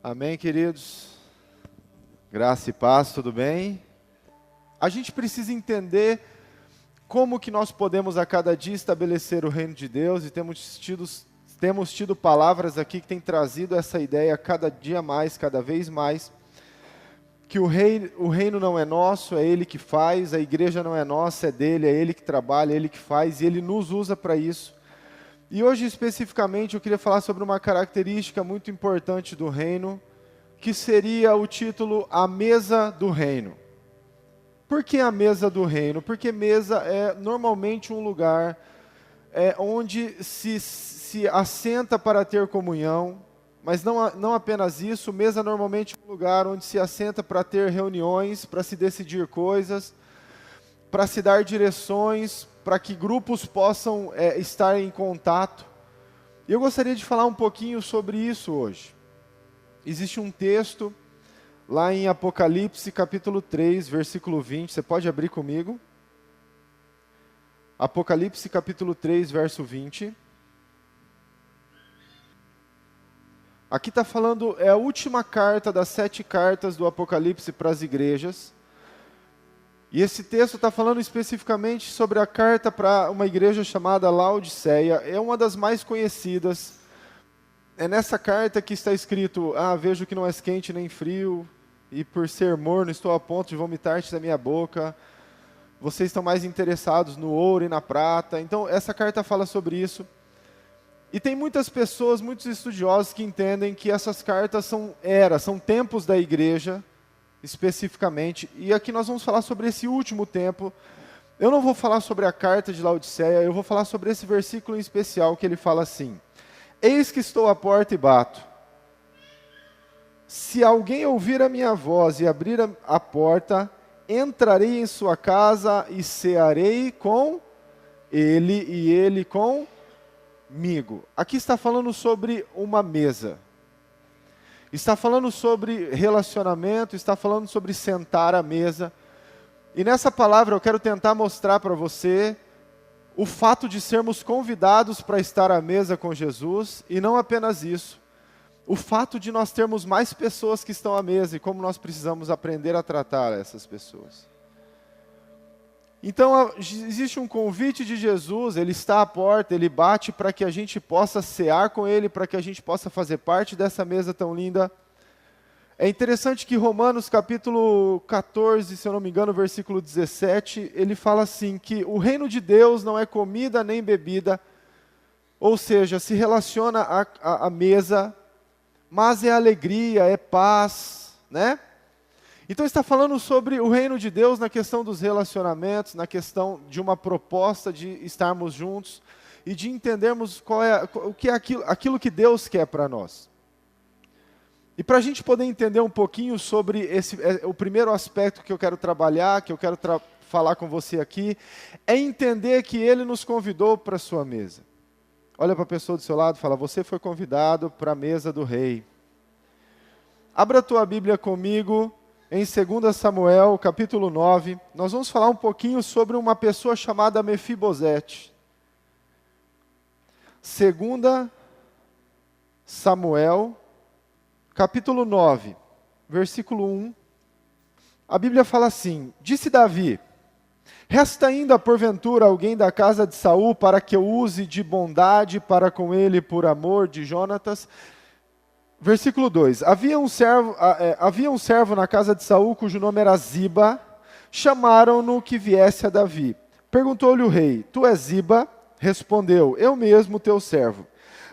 Amém, queridos? Graça e paz, tudo bem? A gente precisa entender como que nós podemos a cada dia estabelecer o reino de Deus e temos tido palavras aqui que têm trazido essa ideia cada dia mais, cada vez mais, que o reino não é nosso, é Ele que faz, a igreja não é nossa, é dele, é Ele que trabalha, é Ele que faz e Ele nos usa para isso. E hoje, especificamente, eu queria falar sobre uma característica muito importante do reino, que seria o título A Mesa do Reino. Por que a mesa do reino? Porque mesa é normalmente um lugar onde se assenta para ter comunhão, mas não apenas isso, mesa normalmente é um lugar onde se assenta para ter reuniões, para se decidir coisas, para se dar direções, para que grupos possam estar em contato. E eu gostaria de falar um pouquinho sobre isso hoje. Existe um texto lá em Apocalipse capítulo 3, versículo 20, você pode abrir comigo? Apocalipse capítulo 3, verso 20. Aqui está falando, é a última carta das 7 cartas do Apocalipse para as igrejas. E esse texto está falando especificamente sobre a carta para uma igreja chamada Laodiceia. É uma das mais conhecidas. É nessa carta que está escrito, vejo que não és quente nem frio, e por ser morno estou a ponto de vomitar-te da minha boca. Vocês estão mais interessados no ouro e na prata. Então, essa carta fala sobre isso. E tem muitas pessoas, muitos estudiosos que entendem que essas cartas são tempos da igreja, especificamente, e aqui nós vamos falar sobre esse último tempo. Eu não vou falar sobre a carta de Laodiceia, eu vou falar sobre esse versículo em especial, que ele fala assim: eis que estou à porta e bato. Se alguém ouvir a minha voz e abrir a porta, entrarei em sua casa e cearei com ele e ele comigo. Aqui está falando sobre uma mesa. Está falando sobre relacionamento, está falando sobre sentar à mesa. E nessa palavra eu quero tentar mostrar para você o fato de sermos convidados para estar à mesa com Jesus, e não apenas isso, o fato de nós termos mais pessoas que estão à mesa e como nós precisamos aprender a tratar essas pessoas. Então existe um convite de Jesus, Ele está à porta, Ele bate para que a gente possa cear com Ele, para que a gente possa fazer parte dessa mesa tão linda. É interessante que Romanos capítulo 14, se eu não me engano, versículo 17, ele fala assim, que o reino de Deus não é comida nem bebida, ou seja, se relaciona à mesa, mas é alegria, é paz, né? Então está falando sobre o reino de Deus na questão dos relacionamentos, na questão de uma proposta de estarmos juntos e de entendermos o que é aquilo que Deus quer para nós. E para a gente poder entender um pouquinho sobre o primeiro aspecto que eu quero trabalhar, que eu quero falar com você aqui, é entender que Ele nos convidou para a sua mesa. Olha para a pessoa do seu lado e fala, você foi convidado para a mesa do rei. Abra a tua Bíblia comigo em 2 Samuel, capítulo 9. Nós vamos falar um pouquinho sobre uma pessoa chamada Mefibosete. 2 Samuel, capítulo 9, versículo 1, a Bíblia fala assim, disse Davi, resta ainda porventura alguém da casa de Saul para que eu use de bondade para com ele por amor de Jonatas? Versículo 2, havia um servo na casa de Saul cujo nome era Ziba, chamaram-no que viesse a Davi. Perguntou-lhe o rei, tu és Ziba? Respondeu, eu mesmo teu servo.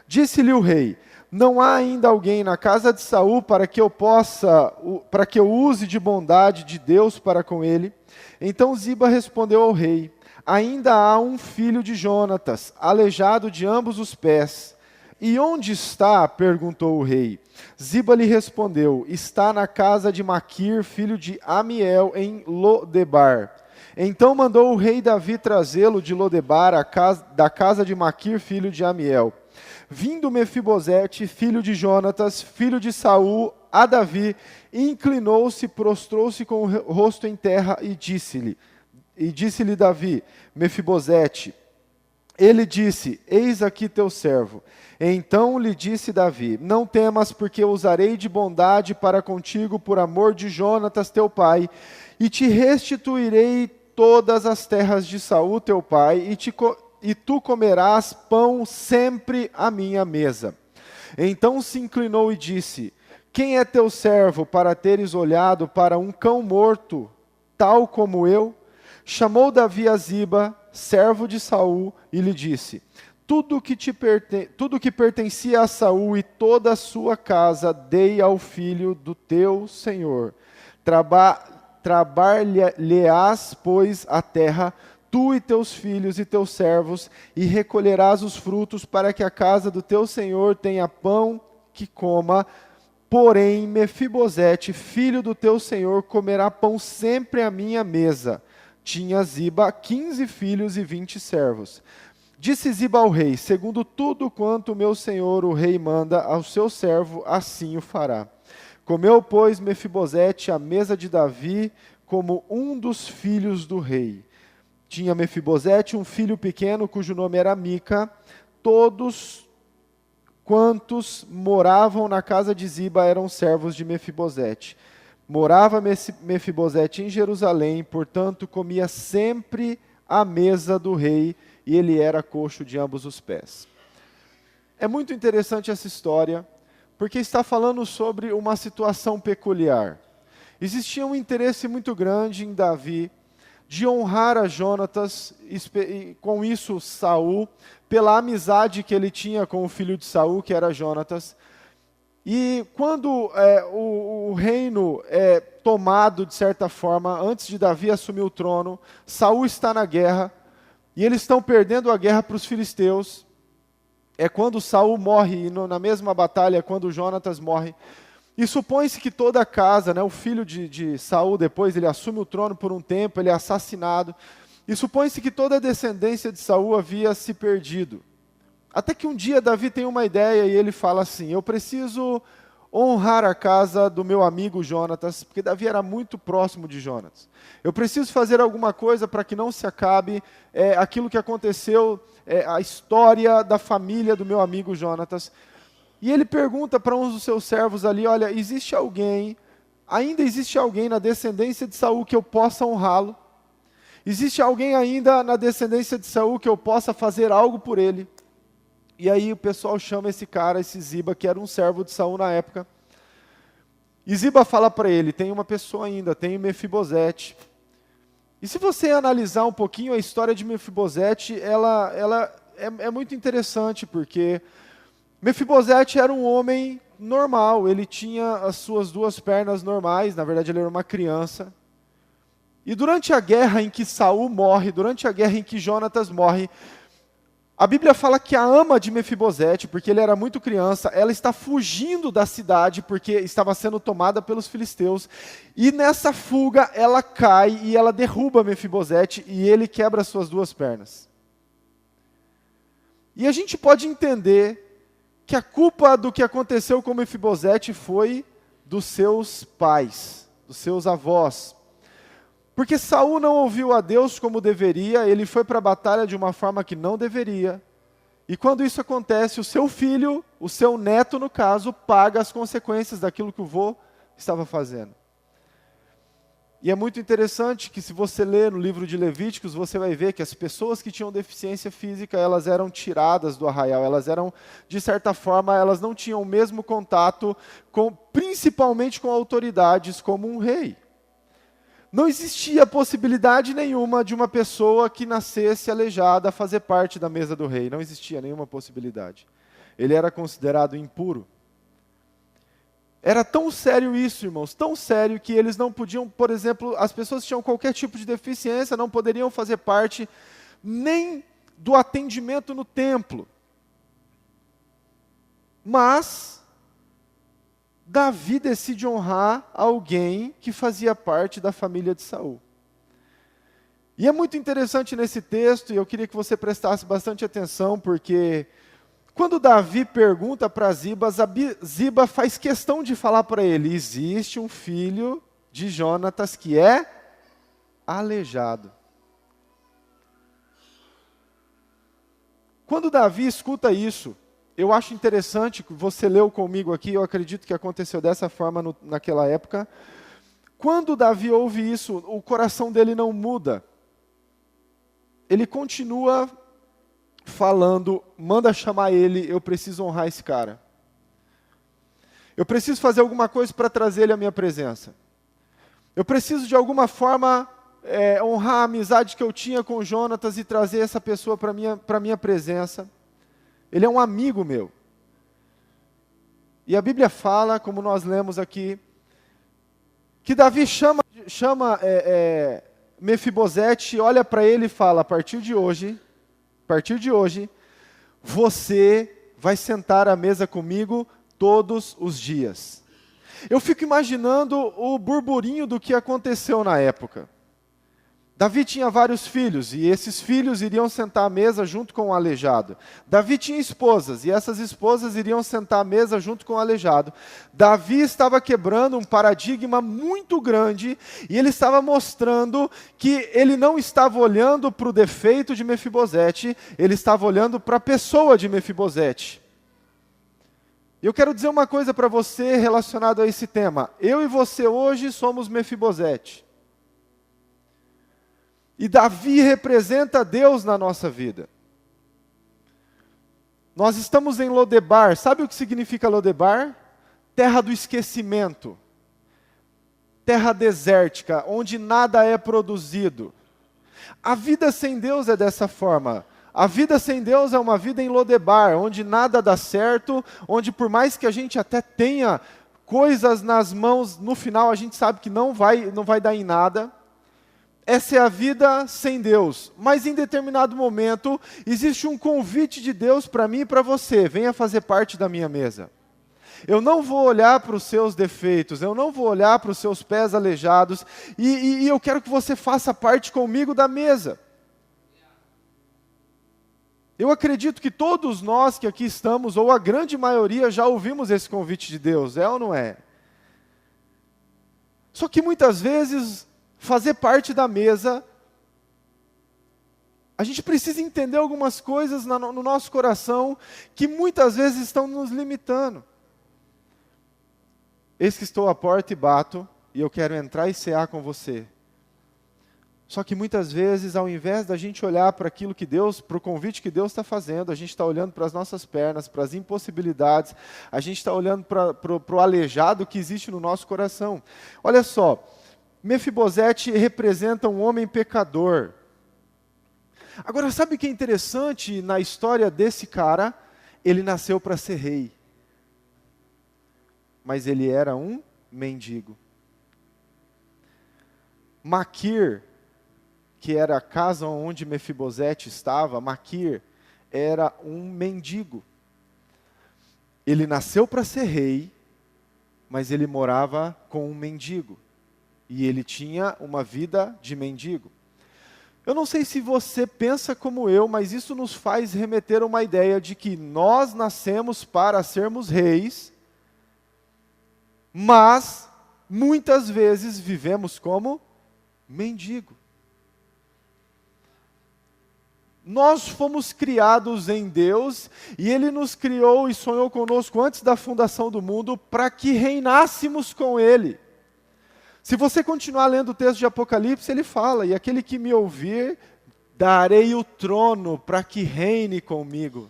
Disse-lhe o rei, não há ainda alguém na casa de Saul para que eu use de bondade de Deus para com ele? Então Ziba respondeu ao rei, ainda há um filho de Jonatas, aleijado de ambos os pés. E onde está? Perguntou o rei. Ziba lhe respondeu, está na casa de Maquir, filho de Amiel, em Lodebar. Então mandou o rei Davi trazê-lo de Lodebar, da casa de Maquir, filho de Amiel. Vindo Mefibosete, filho de Jonatas, filho de Saul, a Davi, inclinou-se, prostrou-se com o rosto em terra e disse-lhe Davi, Mefibosete, Ele disse: eis aqui teu servo. Então lhe disse Davi: não temas, porque eu usarei de bondade para contigo por amor de Jonatas teu pai, e te restituirei todas as terras de Saul teu pai, e tu comerás pão sempre à minha mesa. Então se inclinou e disse: quem é teu servo para teres olhado para um cão morto, tal como eu? Chamou Davi a Ziba, servo de Saul, e lhe disse: tudo que pertencia a Saul e toda a sua casa dei ao filho do teu senhor. Trabalhar-lhe-ás, pois, a terra, tu e teus filhos e teus servos, e recolherás os frutos para que a casa do teu senhor tenha pão que coma. Porém, Mefibosete, filho do teu senhor, comerá pão sempre à minha mesa. Tinha Ziba 15 filhos e 20 servos. Disse Ziba ao rei: segundo tudo quanto meu senhor o rei manda ao seu servo, assim o fará. Comeu, pois, Mefibosete à mesa de Davi como um dos filhos do rei. Tinha Mefibosete um filho pequeno, cujo nome era Mica. Todos quantos moravam na casa de Ziba eram servos de Mefibosete. Morava Mefibosete em Jerusalém, portanto comia sempre à mesa do rei, e ele era coxo de ambos os pés. É muito interessante essa história, porque está falando sobre uma situação peculiar. Existia um interesse muito grande em Davi de honrar a Jonatas, e com isso Saul, pela amizade que ele tinha com o filho de Saul, que era Jonatas. E quando o reino é tomado, de certa forma, antes de Davi assumir o trono, Saul está na guerra, e eles estão perdendo a guerra para os filisteus. É quando Saul morre, e na mesma batalha, quando Jonatas morre. E supõe-se que toda a casa, o filho de Saul, depois ele assume o trono por um tempo, ele é assassinado. E supõe-se que toda a descendência de Saul havia se perdido. Até que um dia Davi tem uma ideia e ele fala assim: eu preciso honrar a casa do meu amigo Jonatas, porque Davi era muito próximo de Jonatas. Eu preciso fazer alguma coisa para que não se acabe aquilo que aconteceu, a história da família do meu amigo Jonatas. E ele pergunta para um dos seus servos ali: olha, ainda existe alguém na descendência de Saul que eu possa honrá-lo? Existe alguém ainda na descendência de Saul que eu possa fazer algo por ele? E aí o pessoal chama esse cara, esse Ziba, que era um servo de Saul na época. E Ziba fala para ele: tem uma pessoa ainda, tem Mefibosete. E se você analisar um pouquinho a história de Mefibosete, ela é muito interessante, porque Mefibosete era um homem normal, ele tinha as suas duas pernas normais, na verdade ele era uma criança. E durante a guerra em que Saul morre, durante a guerra em que Jonatas morre, a Bíblia fala que a ama de Mefibosete, porque ele era muito criança, ela está fugindo da cidade porque estava sendo tomada pelos filisteus. E nessa fuga ela cai e ela derruba Mefibosete e ele quebra suas duas pernas. E a gente pode entender que a culpa do que aconteceu com Mefibosete foi dos seus pais, dos seus avós. Porque Saul não ouviu a Deus como deveria, ele foi para a batalha de uma forma que não deveria. E quando isso acontece, o seu filho, o seu neto no caso, paga as consequências daquilo que o vô estava fazendo. E é muito interessante que se você ler no livro de Levíticos, você vai ver que as pessoas que tinham deficiência física, elas eram tiradas do arraial, elas eram, de certa forma, elas não tinham o mesmo contato, principalmente com autoridades como um rei. Não existia possibilidade nenhuma de uma pessoa que nascesse aleijada fazer parte da mesa do rei. Não existia nenhuma possibilidade. Ele era considerado impuro. Era tão sério isso, irmãos, tão sério que eles não podiam, por exemplo, as pessoas que tinham qualquer tipo de deficiência não poderiam fazer parte nem do atendimento no templo. Mas Davi decide honrar alguém que fazia parte da família de Saul. E é muito interessante nesse texto, e eu queria que você prestasse bastante atenção, porque quando Davi pergunta para Ziba, Ziba faz questão de falar para ele: existe um filho de Jonatas que é aleijado. Quando Davi escuta isso, eu acho interessante, que você leu comigo aqui, eu acredito que aconteceu dessa forma naquela época. Quando Davi ouve isso, o coração dele não muda. Ele continua falando, manda chamar ele, eu preciso honrar esse cara. Eu preciso fazer alguma coisa para trazer ele à minha presença. Eu preciso de alguma forma honrar a amizade que eu tinha com o Jonatas e trazer essa pessoa para minha presença. Ele é um amigo meu. E a Bíblia fala, como nós lemos aqui, que Davi chama Mefibosete, olha para ele e fala, a partir de hoje, você vai sentar à mesa comigo todos os dias. Eu fico imaginando o burburinho do que aconteceu na época. Davi tinha vários filhos, e esses filhos iriam sentar à mesa junto com o aleijado. Davi tinha esposas, e essas esposas iriam sentar à mesa junto com o aleijado. Davi estava quebrando um paradigma muito grande, e ele estava mostrando que ele não estava olhando para o defeito de Mefibosete, ele estava olhando para a pessoa de Mefibosete. E eu quero dizer uma coisa para você relacionado a esse tema. Eu e você hoje somos Mefibosete. E Davi representa Deus na nossa vida. Nós estamos em Lodebar. Sabe o que significa Lodebar? Terra do esquecimento. Terra desértica, onde nada é produzido. A vida sem Deus é dessa forma. A vida sem Deus é uma vida em Lodebar, onde nada dá certo, onde por mais que a gente até tenha coisas nas mãos, no final a gente sabe que não vai dar em nada. Essa é a vida sem Deus. Mas em determinado momento, existe um convite de Deus para mim e para você. Venha fazer parte da minha mesa. Eu não vou olhar para os seus defeitos, eu não vou olhar para os seus pés aleijados, e eu quero que você faça parte comigo da mesa. Eu acredito que todos nós que aqui estamos, ou a grande maioria, já ouvimos esse convite de Deus, é ou não é? Só que muitas vezes, fazer parte da mesa, a gente precisa entender algumas coisas no nosso coração que muitas vezes estão nos limitando. Eis que estou à porta e bato, e eu quero entrar e cear com você. Só que muitas vezes, ao invés da gente olhar para aquilo que Deus, para o convite que Deus está fazendo, a gente está olhando para as nossas pernas, para as impossibilidades, a gente está olhando para o aleijado que existe no nosso coração. Olha só, Mefibosete representa um homem pecador. Agora, sabe o que é interessante na história desse cara? Ele nasceu para ser rei. Mas ele era um mendigo. Maquir, que era a casa onde Mefibosete estava, Maquir era um mendigo. Ele nasceu para ser rei, mas ele morava com um mendigo. E ele tinha uma vida de mendigo. Eu não sei se você pensa como eu, mas isso nos faz remeter a uma ideia de que nós nascemos para sermos reis, mas muitas vezes vivemos como mendigo. Nós fomos criados em Deus, e Ele nos criou e sonhou conosco antes da fundação do mundo para que reinássemos com Ele. Se você continuar lendo o texto de Apocalipse, ele fala, e aquele que me ouvir, darei o trono para que reine comigo.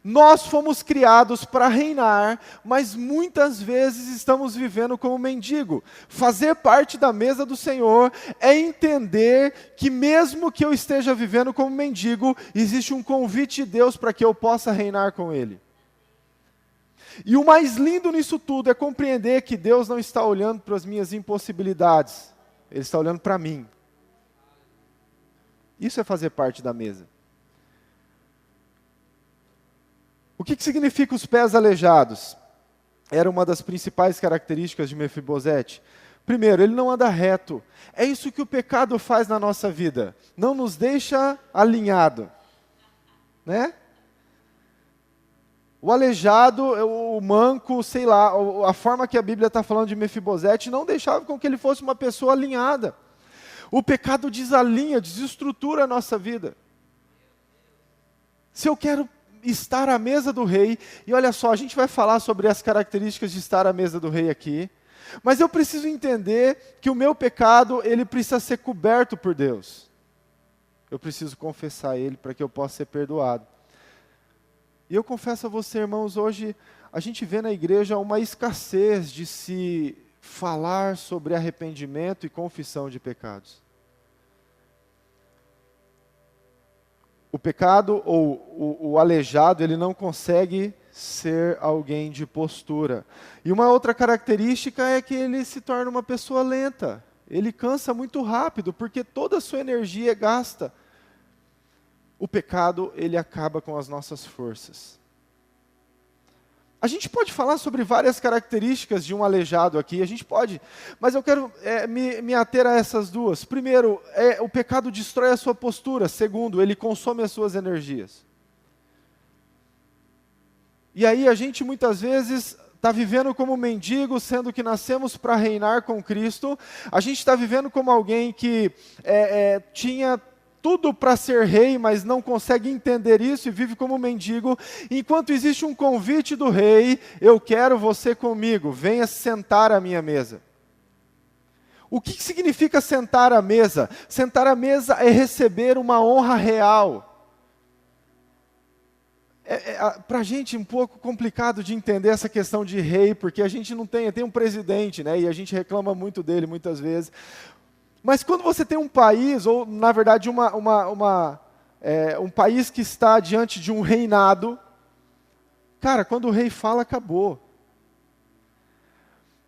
Nós fomos criados para reinar, mas muitas vezes estamos vivendo como mendigo. Fazer parte da mesa do Senhor é entender que mesmo que eu esteja vivendo como mendigo, existe um convite de Deus para que eu possa reinar com Ele. E o mais lindo nisso tudo é compreender que Deus não está olhando para as minhas impossibilidades, Ele está olhando para mim. Isso é fazer parte da mesa. O que significa os pés aleijados? Era uma das principais características de Mefibosete. Primeiro, ele não anda reto. É isso que o pecado faz na nossa vida. Não nos deixa alinhado, né? O aleijado, o manco, sei lá, a forma que a Bíblia está falando de Mefibosete não deixava com que ele fosse uma pessoa alinhada. O pecado desalinha, desestrutura a nossa vida. Se eu quero estar à mesa do rei, e olha só, a gente vai falar sobre as características de estar à mesa do rei aqui, mas eu preciso entender que o meu pecado, ele precisa ser coberto por Deus. Eu preciso confessar ele para que eu possa ser perdoado. E eu confesso a você, irmãos, hoje a gente vê na igreja uma escassez de se falar sobre arrependimento e confissão de pecados. O pecado ou o aleijado, ele não consegue ser alguém de postura. E uma outra característica é que ele se torna uma pessoa lenta. Ele cansa muito rápido, porque toda a sua energia é gasta. O pecado, ele acaba com as nossas forças. A gente pode falar sobre várias características de um aleijado aqui, a gente pode, mas eu quero me ater a essas duas. Primeiro, o pecado destrói a sua postura. Segundo, ele consome as suas energias. E aí a gente muitas vezes está vivendo como mendigo, sendo que nascemos para reinar com Cristo. A gente está vivendo como alguém que tinha tudo para ser rei, mas não consegue entender isso e vive como mendigo, enquanto existe um convite do rei: eu quero você comigo, venha sentar à minha mesa. O que significa sentar à mesa? Sentar à mesa é receber uma honra real. Para a gente é um pouco complicado de entender essa questão de rei, porque a gente não tem um presidente, né, e a gente reclama muito dele muitas vezes. Mas quando você tem um país, ou na verdade um país que está diante de um reinado, cara, quando o rei fala, acabou.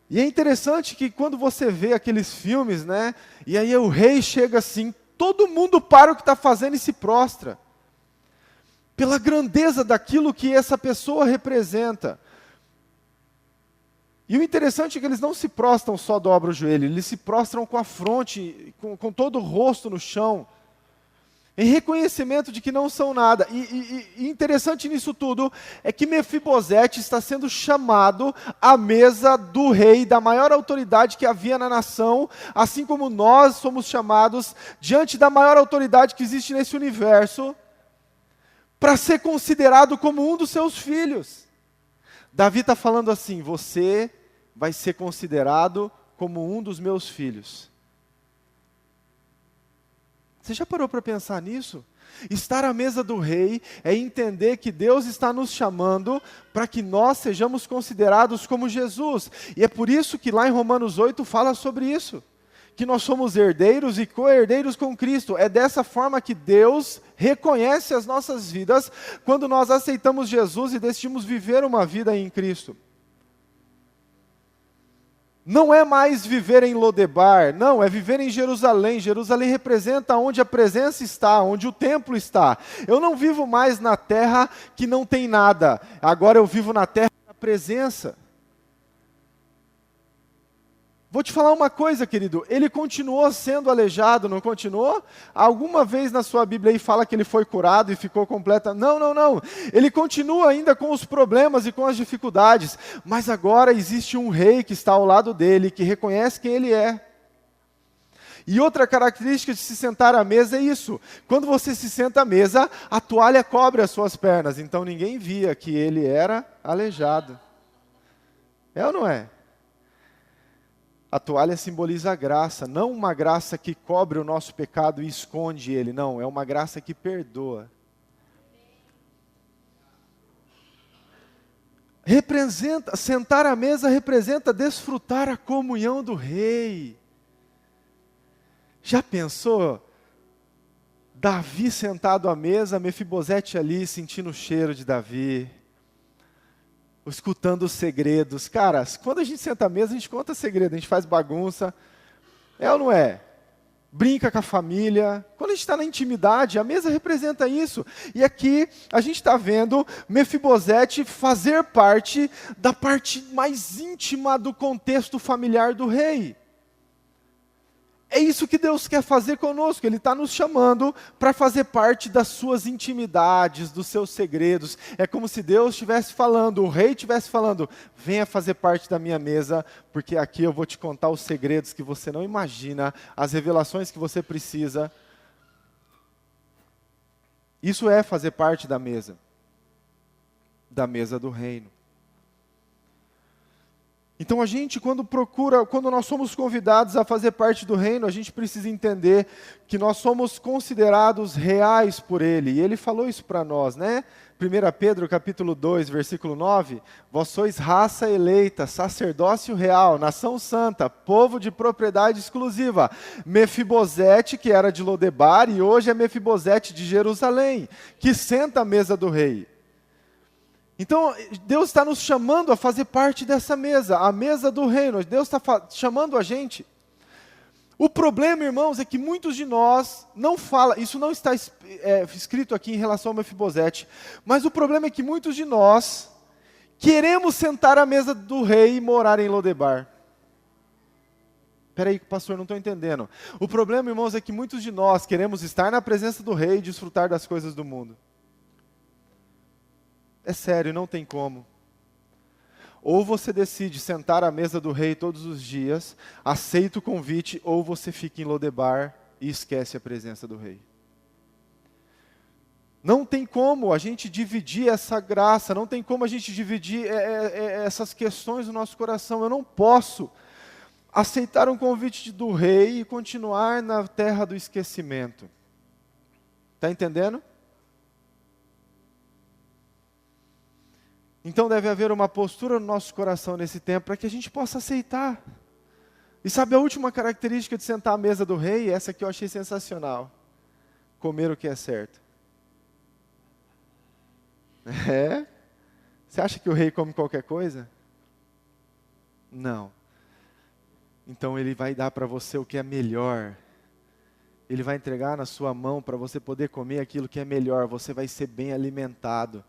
E é interessante que quando você vê aqueles filmes, né, e aí o rei chega assim, todo mundo para o que está fazendo e se prostra. Pela grandeza daquilo que essa pessoa representa. E o interessante é que eles não se prostram só, dobram o joelho, eles se prostram com a fronte, com todo o rosto no chão, em reconhecimento de que não são nada. E interessante nisso tudo é que Mefibosete está sendo chamado à mesa do rei, da maior autoridade que havia na nação, assim como nós somos chamados diante da maior autoridade que existe nesse universo, para ser considerado como um dos seus filhos. Davi está falando assim: você vai ser considerado como um dos meus filhos. Você já parou para pensar nisso? Estar à mesa do rei é entender que Deus está nos chamando para que nós sejamos considerados como Jesus. E é por isso que lá em Romanos 8 fala sobre isso. Que nós somos herdeiros e co-herdeiros com Cristo. É dessa forma que Deus reconhece as nossas vidas quando nós aceitamos Jesus e decidimos viver uma vida em Cristo. Não é mais viver em Lodebar, não, é viver em Jerusalém. Jerusalém representa onde a presença está, onde o templo está. Eu não vivo mais na terra que não tem nada, agora eu vivo na terra da presença. Vou te falar uma coisa, querido, ele continuou sendo aleijado, não continuou? Alguma vez na sua Bíblia aí fala que ele foi curado e ficou completa? Não. Ele continua ainda com os problemas e com as dificuldades, mas agora existe um rei que está ao lado dele, que reconhece quem ele é. E outra característica de se sentar à mesa é isso: quando você se senta à mesa, a toalha cobre as suas pernas, então ninguém via que ele era aleijado. É ou não é? A toalha simboliza a graça, não uma graça que cobre o nosso pecado e esconde ele, não, é uma graça que perdoa. Sentar à mesa representa desfrutar a comunhão do rei. Já pensou? Davi sentado à mesa, Mefibosete ali sentindo o cheiro de Davi, escutando os segredos. Cara, quando a gente senta à mesa, a gente conta segredo, a gente faz bagunça. É ou não é? Brinca com a família. Quando a gente está na intimidade, a mesa representa isso. E aqui a gente está vendo Mefibosete fazer parte da parte mais íntima do contexto familiar do rei. É isso que Deus quer fazer conosco. Ele está nos chamando para fazer parte das suas intimidades, dos seus segredos. É como se Deus estivesse falando, o rei estivesse falando: venha fazer parte da minha mesa, porque aqui eu vou te contar os segredos que você não imagina, as revelações que você precisa. Isso é fazer parte da mesa do reino. Então a gente, quando nós somos convidados a fazer parte do reino, a gente precisa entender que nós somos considerados reais por Ele. E Ele falou isso para nós, né? 1 Pedro capítulo 2, versículo 9, vós sois raça eleita, sacerdócio real, nação santa, povo de propriedade exclusiva. Mefibosete, que era de Lodebar, e hoje é Mefibosete de Jerusalém, que senta à mesa do rei. Então, Deus está nos chamando a fazer parte dessa mesa, a mesa do reino. Deus está chamando a gente. O problema, irmãos, é que muitos de nós não falam, isso não está escrito aqui em relação ao Mefibosete, mas o problema é que muitos de nós queremos sentar à mesa do rei e morar em Lodebar. Espera aí, pastor, não estou entendendo. O problema, irmãos, é que muitos de nós queremos estar na presença do rei e desfrutar das coisas do mundo. É sério, não tem como. Ou você decide sentar à mesa do rei todos os dias, aceita o convite, ou você fica em Lodebar e esquece a presença do rei. Não tem como a gente dividir essa graça, não tem como a gente dividir essas questões do nosso coração. Eu não posso aceitar um convite do rei e continuar na terra do esquecimento. Está entendendo? Então deve haver uma postura no nosso coração nesse tempo para que a gente possa aceitar. E sabe a última característica de sentar à mesa do rei? Essa que eu achei sensacional. Comer o que é certo. É? Você acha que o rei come qualquer coisa? Não. Então ele vai dar para você o que é melhor. Ele vai entregar na sua mão para você poder comer aquilo que é melhor. Você vai ser bem alimentado.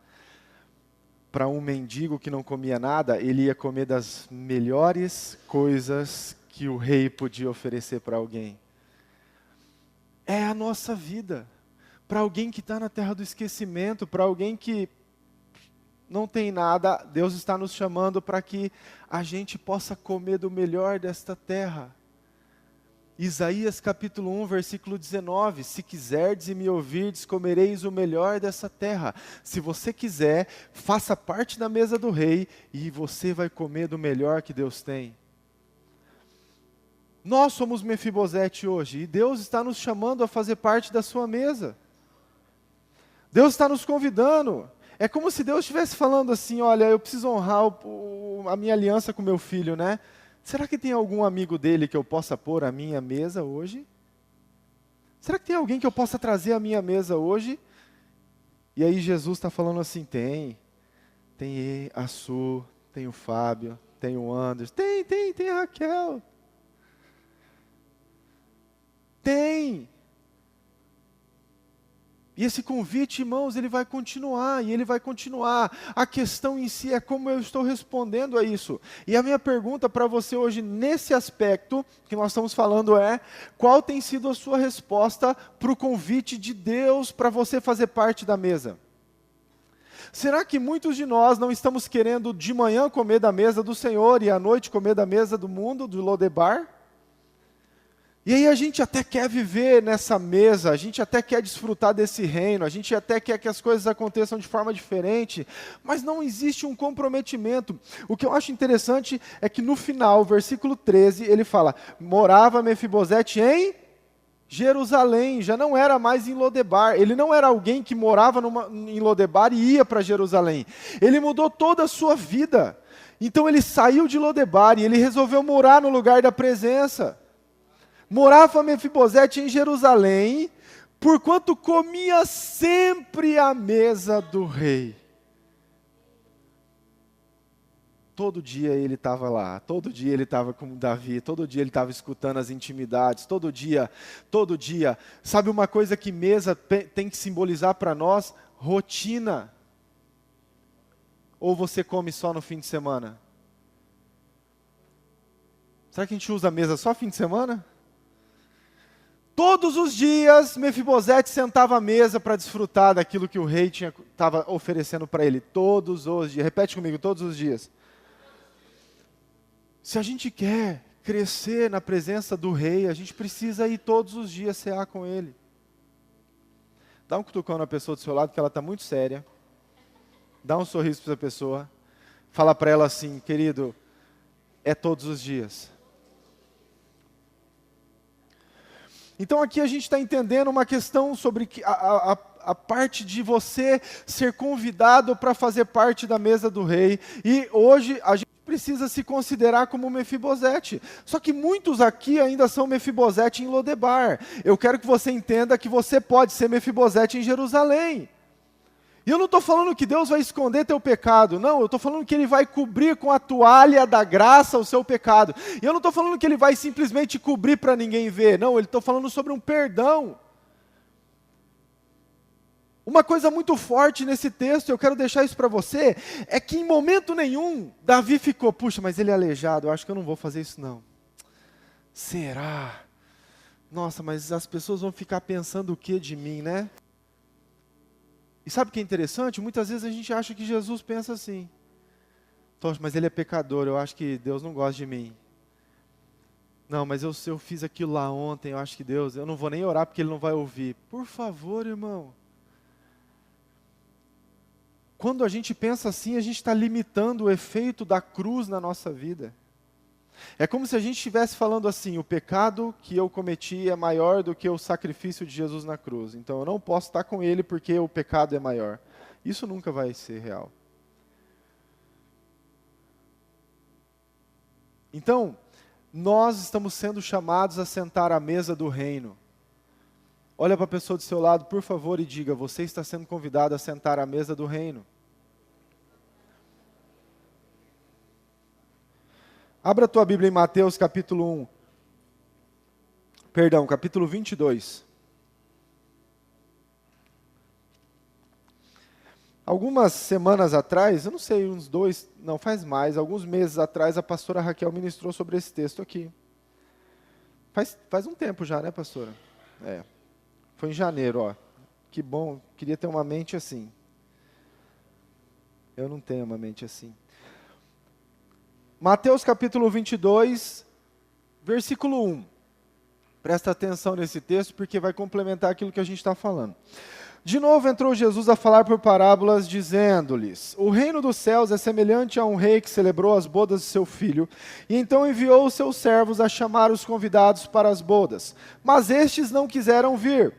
Para um mendigo que não comia nada, ele ia comer das melhores coisas que o rei podia oferecer para alguém. É a nossa vida. Para alguém que está na terra do esquecimento, para alguém que não tem nada, Deus está nos chamando para que a gente possa comer do melhor desta terra. Isaías capítulo 1, versículo 19, se quiserdes e me ouvirdes, comereis o melhor dessa terra. Se você quiser, faça parte da mesa do rei e você vai comer do melhor que Deus tem. Nós somos Mefibosete hoje e Deus está nos chamando a fazer parte da sua mesa. Deus está nos convidando. É como se Deus estivesse falando assim, olha, eu preciso honrar a minha aliança com meu filho, né? Será que tem algum amigo dele que eu possa pôr à minha mesa hoje? Será que tem alguém que eu possa trazer à minha mesa hoje? E aí Jesus está falando assim, tem a Su, tem o Fábio, tem o Anderson, tem a Raquel. Tem. E esse convite, irmãos, ele vai continuar, e ele vai continuar. A questão em si é como eu estou respondendo a isso. E a minha pergunta para você hoje, nesse aspecto que nós estamos falando é, qual tem sido a sua resposta para o convite de Deus para você fazer parte da mesa? Será que muitos de nós não estamos querendo de manhã comer da mesa do Senhor e à noite comer da mesa do mundo, do Lodebar? E aí a gente até quer viver nessa mesa, a gente até quer desfrutar desse reino, a gente até quer que as coisas aconteçam de forma diferente, mas não existe um comprometimento. O que eu acho interessante é que no final, versículo 13, ele fala, morava Mefibosete em Jerusalém, já não era mais em Lodebar, ele não era alguém que morava em Lodebar e ia para Jerusalém, ele mudou toda a sua vida, então ele saiu de Lodebar e ele resolveu morar no lugar da presença. Morava Mefibosete em Jerusalém, porquanto comia sempre à mesa do rei. Todo dia ele estava lá, todo dia ele estava com Davi, todo dia ele estava escutando as intimidades, todo dia. Sabe uma coisa que mesa tem que simbolizar para nós? Rotina. Ou você come só no fim de semana? Será que a gente usa a mesa só fim de semana? Todos os dias, Mefibosete sentava à mesa para desfrutar daquilo que o rei estava oferecendo para ele. Todos os dias. Repete comigo, todos os dias. Se a gente quer crescer na presença do rei, a gente precisa ir todos os dias cear com ele. Dá um cutucão na pessoa do seu lado, que ela está muito séria. Dá um sorriso para essa pessoa. Fala para ela assim, querido, é todos os dias. Então aqui a gente está entendendo uma questão sobre a parte de você ser convidado para fazer parte da mesa do rei. E hoje a gente precisa se considerar como Mefibosete. Só que muitos aqui ainda são Mefibosete em Lodebar. Eu quero que você entenda que você pode ser Mefibosete em Jerusalém. E eu não estou falando que Deus vai esconder teu pecado, não, eu estou falando que Ele vai cobrir com a toalha da graça o seu pecado. E eu não estou falando que Ele vai simplesmente cobrir para ninguém ver, não, Ele está falando sobre um perdão. Uma coisa muito forte nesse texto, eu quero deixar isso para você, é que em momento nenhum, Davi ficou, puxa, mas ele é aleijado, eu acho que eu não vou fazer isso não. Será? Nossa, mas as pessoas vão ficar pensando o que de mim, né? E sabe o que é interessante? Muitas vezes a gente acha que Jesus pensa assim. Poxa, mas ele é pecador, eu acho que Deus não gosta de mim. Não, mas eu fiz aquilo lá ontem, eu acho que Deus, eu não vou nem orar porque Ele não vai ouvir. Por favor, irmão. Quando a gente pensa assim, a gente está limitando o efeito da cruz na nossa vida. É como se a gente estivesse falando assim, o pecado que eu cometi é maior do que o sacrifício de Jesus na cruz. Então eu não posso estar com Ele porque o pecado é maior. Isso nunca vai ser real. Então, nós estamos sendo chamados a sentar à mesa do reino. Olha para a pessoa do seu lado, por favor, e diga, você está sendo convidado a sentar à mesa do reino. Abra a tua Bíblia em Mateus capítulo 22. Algumas semanas atrás, eu não sei, alguns meses atrás, a pastora Raquel ministrou sobre esse texto aqui. Faz um tempo já, né, pastora? Foi em janeiro, ó. Que bom, queria ter uma mente assim. Eu não tenho uma mente assim. Mateus capítulo 22, versículo 1. Presta atenção nesse texto, porque vai complementar aquilo que a gente está falando. De novo entrou Jesus a falar por parábolas, dizendo-lhes, o reino dos céus é semelhante a um rei que celebrou as bodas de seu filho, e então enviou os seus servos a chamar os convidados para as bodas. Mas estes não quiseram vir.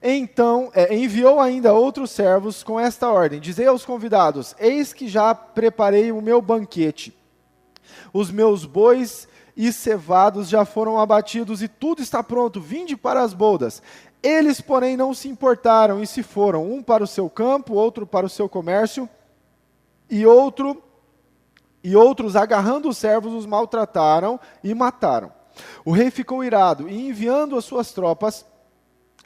Então, enviou ainda outros servos com esta ordem, dizei aos convidados, eis que já preparei o meu banquete. Os meus bois e cevados já foram abatidos e tudo está pronto, vinde para as bodas. Eles, porém, não se importaram e se foram, um para o seu campo, outro para o seu comércio, e outros, agarrando os servos, os maltrataram e mataram. O rei ficou irado e, enviando as suas tropas,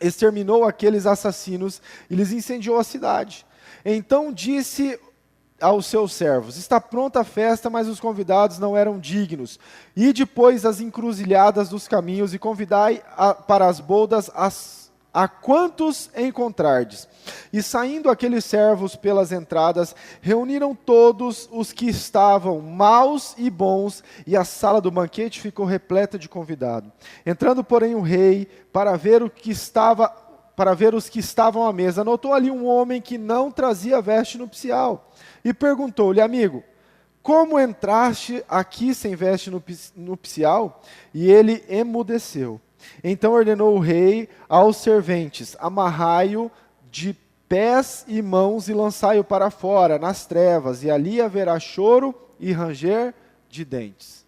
exterminou aqueles assassinos e lhes incendiou a cidade. Então disse aos seus servos, está pronta a festa, mas os convidados não eram dignos. E depois as encruzilhadas dos caminhos e convidai para as bodas a quantos encontrardes. E saindo aqueles servos pelas entradas, reuniram todos os que estavam maus e bons, e a sala do banquete ficou repleta de convidados. Entrando, porém, o rei, para ver os que estavam à mesa, notou ali um homem que não trazia veste nupcial. E perguntou-lhe, amigo, como entraste aqui sem veste nupcial? E ele emudeceu. Então ordenou o rei aos serventes, amarrai-o de pés e mãos e lançai-o para fora, nas trevas, e ali haverá choro e ranger de dentes.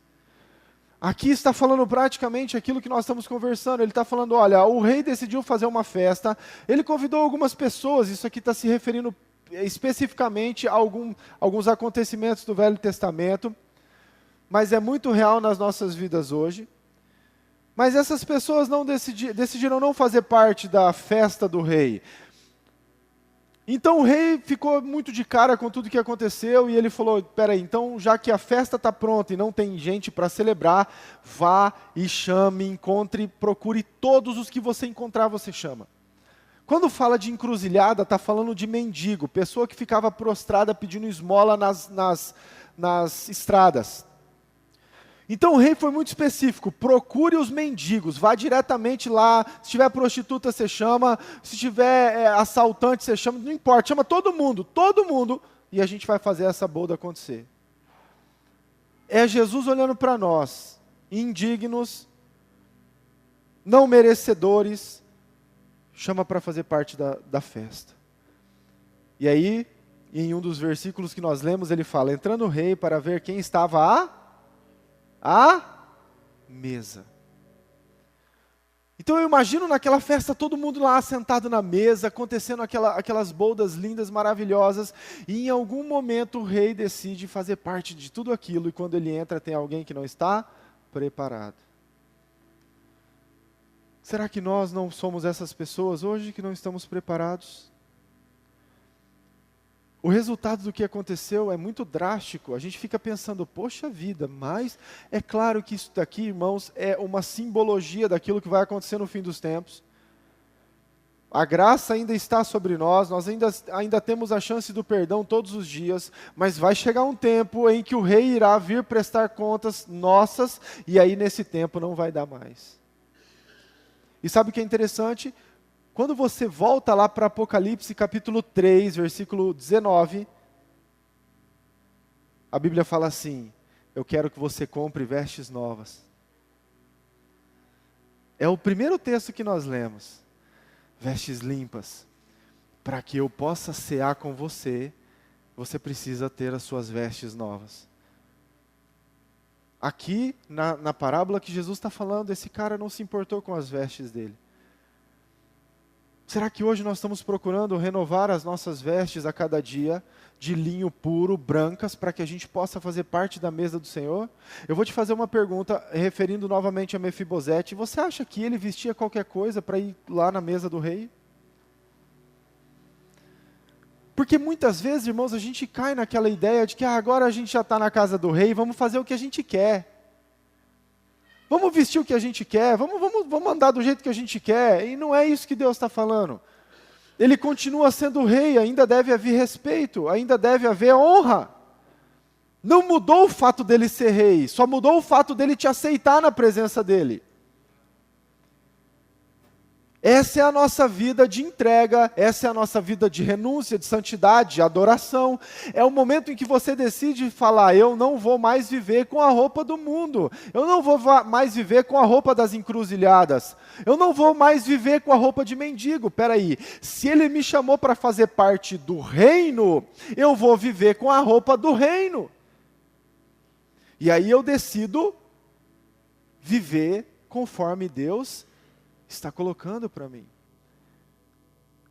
Aqui está falando praticamente aquilo que nós estamos conversando. Ele está falando, olha, o rei decidiu fazer uma festa, ele convidou algumas pessoas, isso aqui está se referindo especificamente a alguns acontecimentos do Velho Testamento, mas é muito real nas nossas vidas hoje. Mas essas pessoas decidiram não fazer parte da festa do rei. Então o rei ficou muito de cara com tudo que aconteceu e ele falou, peraí, então já que a festa está pronta e não tem gente para celebrar, vá e chame, encontre, procure todos os que você encontrar, você chama. Quando fala de encruzilhada, está falando de mendigo, pessoa que ficava prostrada pedindo esmola nas estradas. Então o rei foi muito específico: procure os mendigos, vá diretamente lá. Se tiver prostituta, você chama. Se tiver assaltante, você chama. Não importa, chama todo mundo, e a gente vai fazer essa boda acontecer. É Jesus olhando para nós, indignos, não merecedores, chama para fazer parte da festa. E aí, em um dos versículos que nós lemos, ele fala: entrando o rei para ver quem estava à mesa. Então eu imagino naquela festa todo mundo lá sentado na mesa, acontecendo aquelas bodas lindas, maravilhosas, e em algum momento o rei decide fazer parte de tudo aquilo, e quando ele entra tem alguém que não está preparado. Será que nós não somos essas pessoas hoje que não estamos preparados? O resultado do que aconteceu é muito drástico. A gente fica pensando, poxa vida, mas é claro que isso daqui, irmãos, é uma simbologia daquilo que vai acontecer no fim dos tempos. A graça ainda está sobre nós ainda temos a chance do perdão todos os dias, mas vai chegar um tempo em que o rei irá vir prestar contas nossas, e aí nesse tempo não vai dar mais. E sabe o que é interessante? Quando você volta lá para Apocalipse capítulo 3, versículo 19, a Bíblia fala assim: eu quero que você compre vestes novas. É o primeiro texto que nós lemos. Vestes limpas. Para que eu possa cear com você, você precisa ter as suas vestes novas. Aqui, na parábola que Jesus está falando, esse cara não se importou com as vestes dele. Será que hoje nós estamos procurando renovar as nossas vestes a cada dia, de linho puro, brancas, para que a gente possa fazer parte da mesa do Senhor? Eu vou te fazer uma pergunta, referindo novamente a Mefibosete. Você acha que ele vestia qualquer coisa para ir lá na mesa do rei? Porque muitas vezes, irmãos, a gente cai naquela ideia de que agora a gente já está na casa do rei, vamos fazer o que a gente quer. Vamos vestir o que a gente quer, vamos andar do jeito que a gente quer. E não é isso que Deus está falando. Ele continua sendo rei, ainda deve haver respeito, ainda deve haver honra. Não mudou o fato dele ser rei, só mudou o fato dele te aceitar na presença dele. Essa é a nossa vida de entrega, essa é a nossa vida de renúncia, de santidade, de adoração. É o momento em que você decide falar: eu não vou mais viver com a roupa do mundo, eu não vou mais viver com a roupa das encruzilhadas, eu não vou mais viver com a roupa de mendigo. Peraí, se ele me chamou para fazer parte do reino, eu vou viver com a roupa do reino. E aí eu decido viver conforme Deus está colocando para mim.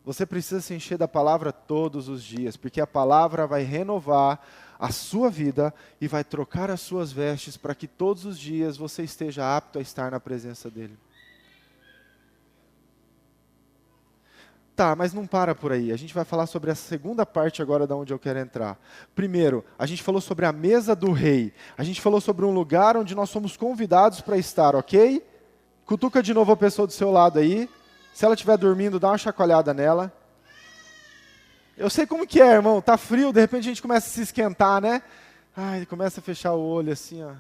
Você precisa se encher da palavra todos os dias, porque a palavra vai renovar a sua vida e vai trocar as suas vestes para que todos os dias você esteja apto a estar na presença dele. Tá, mas não para por aí. A gente vai falar sobre a segunda parte agora da onde eu quero entrar. Primeiro, a gente falou sobre a mesa do rei. A gente falou sobre um lugar onde nós somos convidados para estar, ok? Cutuca de novo a pessoa do seu lado aí. Se ela estiver dormindo, dá uma chacoalhada nela. Eu sei como que é, irmão. Tá frio, de repente a gente começa a se esquentar, né? Ai, começa a fechar o olho assim, ó.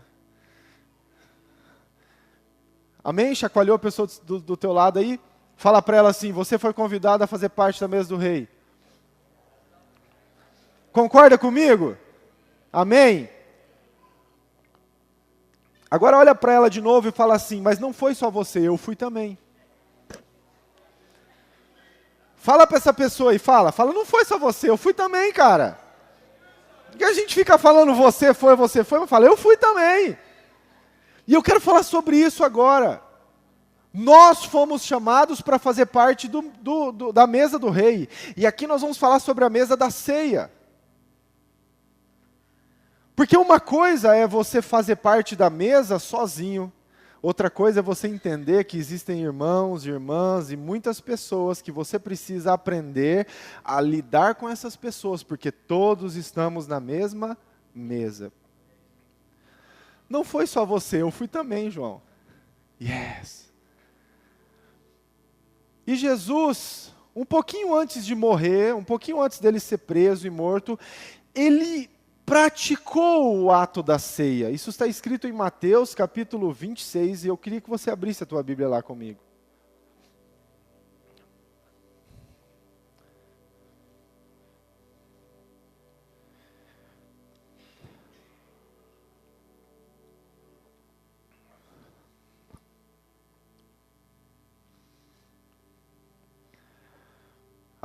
Amém? Chacoalhou a pessoa do teu lado aí? Fala para ela assim: você foi convidado a fazer parte da mesa do rei. Concorda comigo? Amém? Agora olha para ela de novo e fala assim: mas não foi só você, eu fui também. Fala para essa pessoa aí, fala, não foi só você, eu fui também, cara. Porque a gente fica falando você foi, mas fala, eu fui também. E eu quero falar sobre isso agora. Nós fomos chamados para fazer parte da mesa do rei. E aqui nós vamos falar sobre a mesa da ceia. Porque uma coisa é você fazer parte da mesa sozinho. Outra coisa é você entender que existem irmãos, irmãs e muitas pessoas que você precisa aprender a lidar com essas pessoas, porque todos estamos na mesma mesa. Não foi só você, eu fui também, João. Yes! E Jesus, um pouquinho antes de morrer, um pouquinho antes dele ser preso e morto, ele praticou o ato da ceia. Isso está escrito em Mateus capítulo 26, e eu queria que você abrisse a tua Bíblia lá comigo.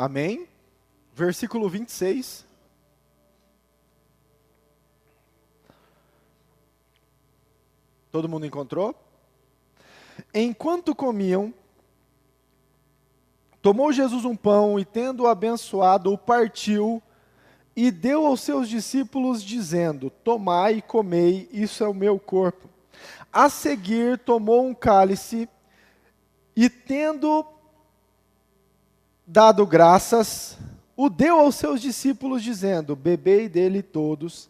Amém? Versículo 26. Todo mundo encontrou? Enquanto comiam, tomou Jesus um pão e, tendo-o abençoado, o partiu e deu aos seus discípulos, dizendo: tomai e comei, isso é o meu corpo. A seguir, tomou um cálice e, tendo dado graças, o deu aos seus discípulos, dizendo: bebei dele todos,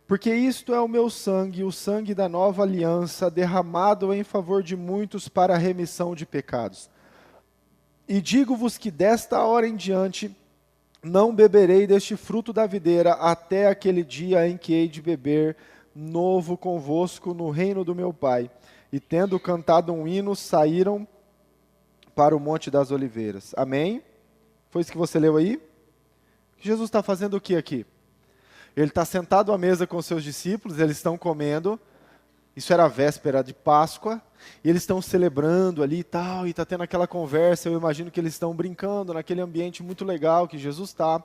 porque isto é o meu sangue, o sangue da nova aliança, derramado em favor de muitos para a remissão de pecados. E digo-vos que desta hora em diante não beberei deste fruto da videira até aquele dia em que hei de beber novo convosco no reino do meu Pai. E tendo cantado um hino, saíram para o Monte das Oliveiras. Amém? Foi isso que você leu aí? Jesus está fazendo o que aqui? Ele está sentado à mesa com seus discípulos, eles estão comendo. Isso era a véspera de Páscoa, e eles estão celebrando ali e tal, e está tendo aquela conversa. Eu imagino que eles estão brincando naquele ambiente muito legal que Jesus está.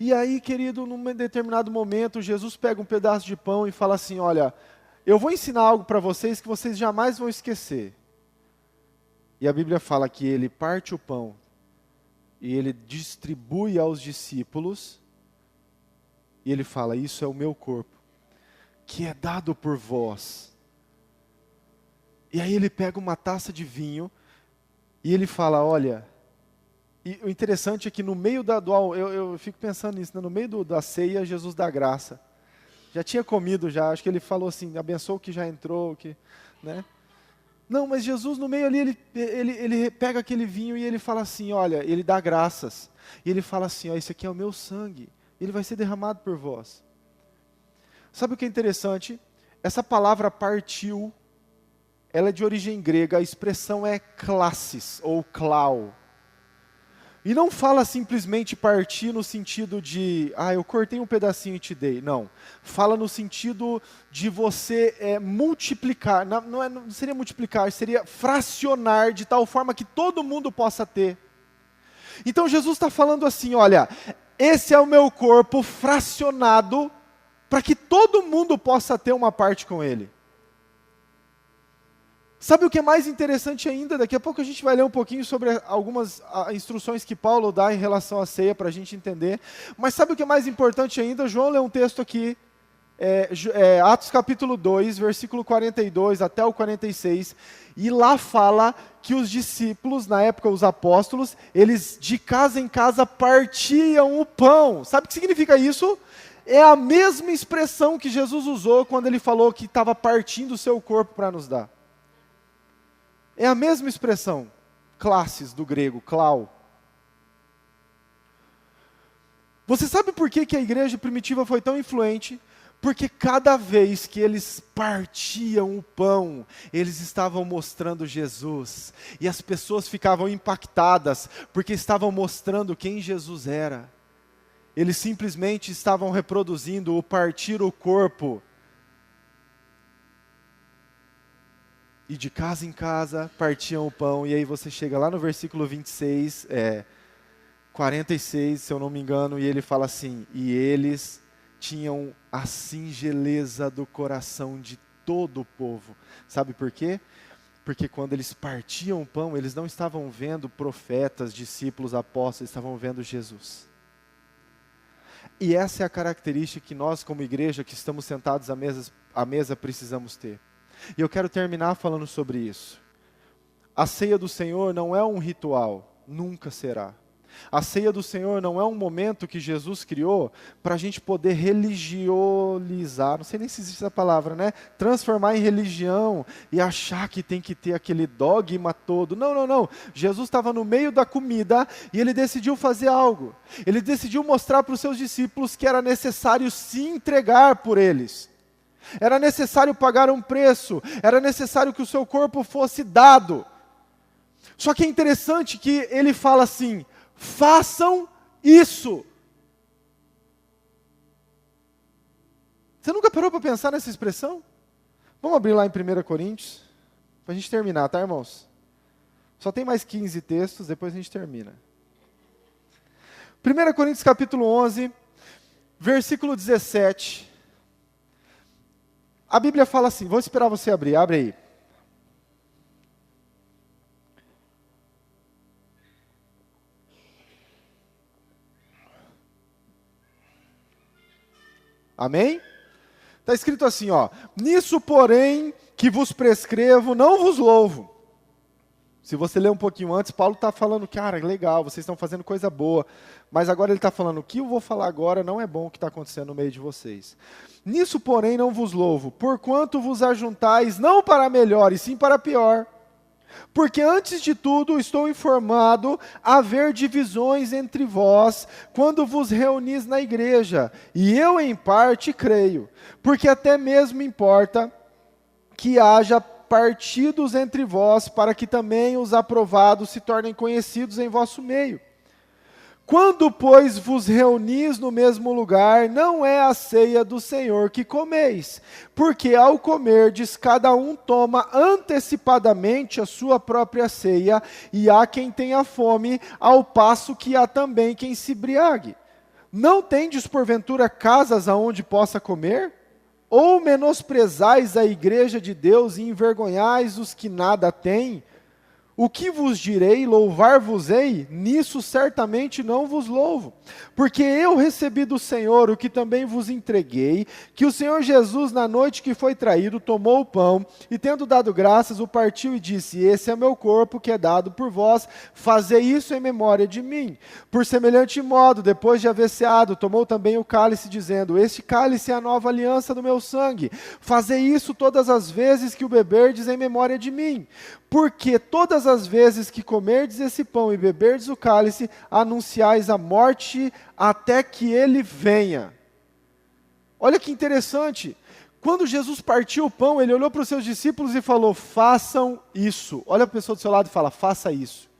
E aí, querido, num determinado momento, Jesus pega um pedaço de pão e fala assim: olha, eu vou ensinar algo para vocês que vocês jamais vão esquecer. E a Bíblia fala que ele parte o pão, e ele distribui aos discípulos, e ele fala: isso é o meu corpo, que é dado por vós. E aí ele pega uma taça de vinho, e ele fala: olha, e o interessante é que no meio eu fico pensando nisso, né? No meio da ceia, Jesus dá graça. Já tinha comido já, acho que ele falou assim: abençoa o que já entrou, né? Não, mas Jesus no meio ali, ele pega aquele vinho e ele fala assim, olha, ele dá graças. E ele fala assim: ó, esse aqui é o meu sangue, ele vai ser derramado por vós. Sabe o que é interessante? Essa palavra partiu, ela é de origem grega, a expressão é klassis, ou klau. E não fala simplesmente partir no sentido de, eu cortei um pedacinho e te dei. Não. Fala no sentido de você multiplicar. Não seria multiplicar, seria fracionar de tal forma que todo mundo possa ter. Então Jesus está falando assim: olha, esse é o meu corpo fracionado para que todo mundo possa ter uma parte com ele. Sabe o que é mais interessante ainda? Daqui a pouco a gente vai ler um pouquinho sobre algumas instruções que Paulo dá em relação à ceia para a gente entender. Mas sabe o que é mais importante ainda? João lê um texto aqui, Atos capítulo 2, versículo 42 até o 46. E lá fala que os discípulos, na época os apóstolos, eles de casa em casa partiam o pão. Sabe o que significa isso? É a mesma expressão que Jesus usou quando ele falou que estava partindo o seu corpo para nos dar. É a mesma expressão, classes do grego, klau. Você sabe por que a igreja primitiva foi tão influente? Porque cada vez que eles partiam o pão, eles estavam mostrando Jesus. E as pessoas ficavam impactadas, porque estavam mostrando quem Jesus era. Eles simplesmente estavam reproduzindo o partir o corpo. E de casa em casa partiam o pão. E aí você chega lá no versículo 26, 46, se eu não me engano, e ele fala assim: e eles tinham a singeleza do coração de todo o povo. Sabe por quê? Porque quando eles partiam o pão, eles não estavam vendo profetas, discípulos, apóstolos, estavam vendo Jesus. E essa é a característica que nós, como igreja, que estamos sentados à mesa, precisamos ter. E eu quero terminar falando sobre isso. A ceia do Senhor não é um ritual, nunca será. A ceia do Senhor não é um momento que Jesus criou para a gente poder religiosizar, não sei nem se existe essa palavra, né? Transformar em religião e achar que tem que ter aquele dogma todo. Não, não, não. Jesus estava no meio da comida e ele decidiu fazer algo. Ele decidiu mostrar para os seus discípulos que era necessário se entregar por eles. Era necessário pagar um preço. Era necessário que o seu corpo fosse dado. Só que é interessante que ele fala assim: façam isso. Você nunca parou para pensar nessa expressão? Vamos abrir lá em 1 Coríntios, para a gente terminar, tá, irmãos? Só tem mais 15 textos, depois a gente termina. 1 Coríntios capítulo 11, versículo 17. A Bíblia fala assim, vou esperar você abrir, abre aí. Amém? Está escrito assim, ó: nisso, porém, que vos prescrevo, não vos louvo. Se você ler um pouquinho antes, Paulo está falando, cara, legal, vocês estão fazendo coisa boa. Mas agora ele está falando, o que eu vou falar agora não é bom o que está acontecendo no meio de vocês. Nisso, porém, não vos louvo, porquanto vos ajuntais, não para melhor, e sim para pior. Porque antes de tudo estou informado haver divisões entre vós, quando vos reunis na igreja, e eu em parte creio, porque até mesmo importa que haja partidos entre vós, para que também os aprovados se tornem conhecidos em vosso meio. Quando, pois, vos reunis no mesmo lugar, não é a ceia do Senhor que comeis, porque ao comerdes, cada um toma antecipadamente a sua própria ceia, e há quem tenha fome, ao passo que há também quem se embriague. Não tendes, porventura, casas aonde possa comer? Ou menosprezais a igreja de Deus e envergonhais os que nada têm? O que vos direi, louvar-vos-ei? Nisso certamente não vos louvo. Porque eu recebi do Senhor o que também vos entreguei, que o Senhor Jesus, na noite que foi traído, tomou o pão, e tendo dado graças, o partiu e disse: esse é meu corpo que é dado por vós, fazei isso em memória de mim. Por semelhante modo, depois de haver ceado, tomou também o cálice, dizendo: este cálice é a nova aliança do meu sangue. Fazei isso todas as vezes que o beberdes em memória de mim. Porque todas as vezes que comerdes esse pão e beberdes o cálice, anunciais a morte até que ele venha. Olha que interessante. Quando Jesus partiu o pão, ele olhou para os seus discípulos e falou: façam isso. Olha para a pessoa do seu lado e fala: faça isso.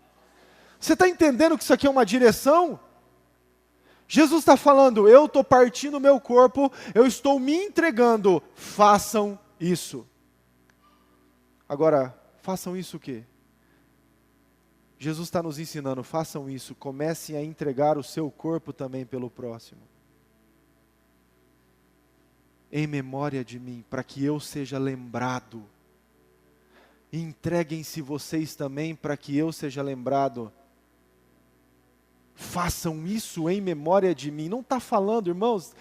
Você está entendendo que isso aqui é uma direção? Jesus está falando: eu estou partindo o meu corpo, eu estou me entregando, façam isso. Agora, façam isso o quê? Jesus está nos ensinando, façam isso, comecem a entregar o seu corpo também pelo próximo. Em memória de mim, para que eu seja lembrado. Entreguem-se vocês também para que eu seja lembrado. Façam isso em memória de mim. Não está falando, irmãos,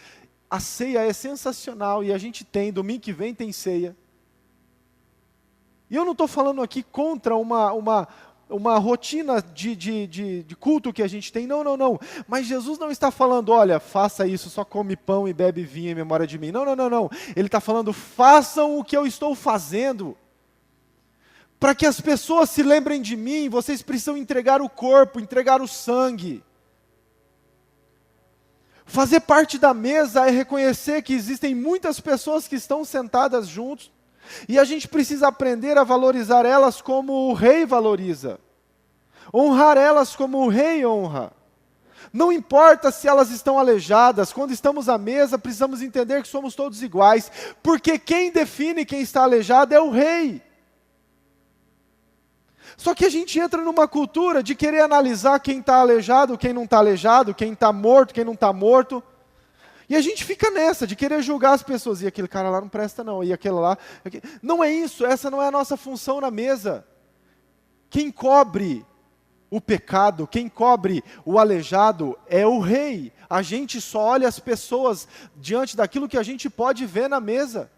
a ceia é sensacional e a gente tem, domingo que vem tem ceia. E eu não estou falando aqui contra uma rotina de culto que a gente tem, não, não, não. Mas Jesus não está falando, olha, faça isso, só come pão e bebe vinho em memória de mim. Não, não, não, não. Ele está falando, façam o que eu estou fazendo. Para que as pessoas se lembrem de mim, vocês precisam entregar o corpo, entregar o sangue. Fazer parte da mesa é reconhecer que existem muitas pessoas que estão sentadas juntos, e a gente precisa aprender a valorizar elas como o rei valoriza. Honrar elas como o rei honra. Não importa se elas estão aleijadas, quando estamos à mesa precisamos entender que somos todos iguais, porque quem define quem está aleijado é o rei. Só que a gente entra numa cultura de querer analisar quem está aleijado, quem não está aleijado, quem está morto, quem não está morto. E a gente fica nessa, de querer julgar as pessoas. E aquele cara lá não presta não, e aquele lá... Não é isso, essa não é a nossa função na mesa. Quem cobre o pecado, quem cobre o aleijado é o rei. A gente só olha as pessoas diante daquilo que a gente pode ver na mesa.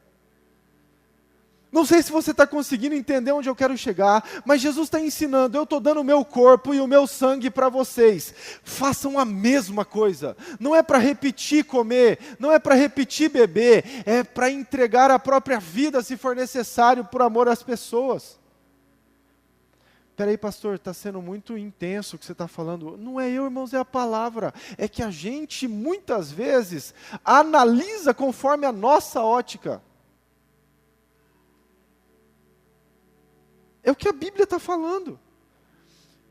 Não sei se você está conseguindo entender onde eu quero chegar, mas Jesus está ensinando, eu estou dando o meu corpo e o meu sangue para vocês. Façam a mesma coisa. Não é para repetir comer, não é para repetir beber, é para entregar a própria vida, se for necessário, por amor às pessoas. Espera aí, pastor, está sendo muito intenso o que você está falando. Não é eu, irmãos, é a palavra. É que a gente, muitas vezes, analisa conforme a nossa ótica. É o que a Bíblia está falando.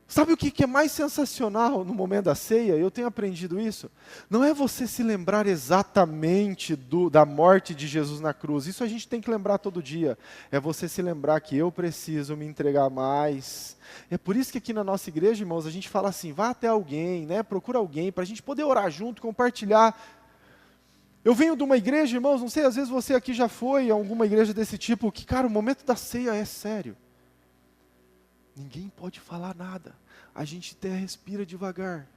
Sabe o que é mais sensacional no momento da ceia? Eu tenho aprendido isso. Não é você se lembrar exatamente da morte de Jesus na cruz. Isso a gente tem que lembrar todo dia. É você se lembrar que eu preciso me entregar mais. É por isso que aqui na nossa igreja, irmãos, a gente fala assim, vá até alguém, né? Procura alguém, para a gente poder orar junto, compartilhar. Eu venho de uma igreja, irmãos, não sei, às vezes você aqui já foi a alguma igreja desse tipo, que, cara, o momento da ceia é sério. Ninguém pode falar nada. A gente até respira devagar.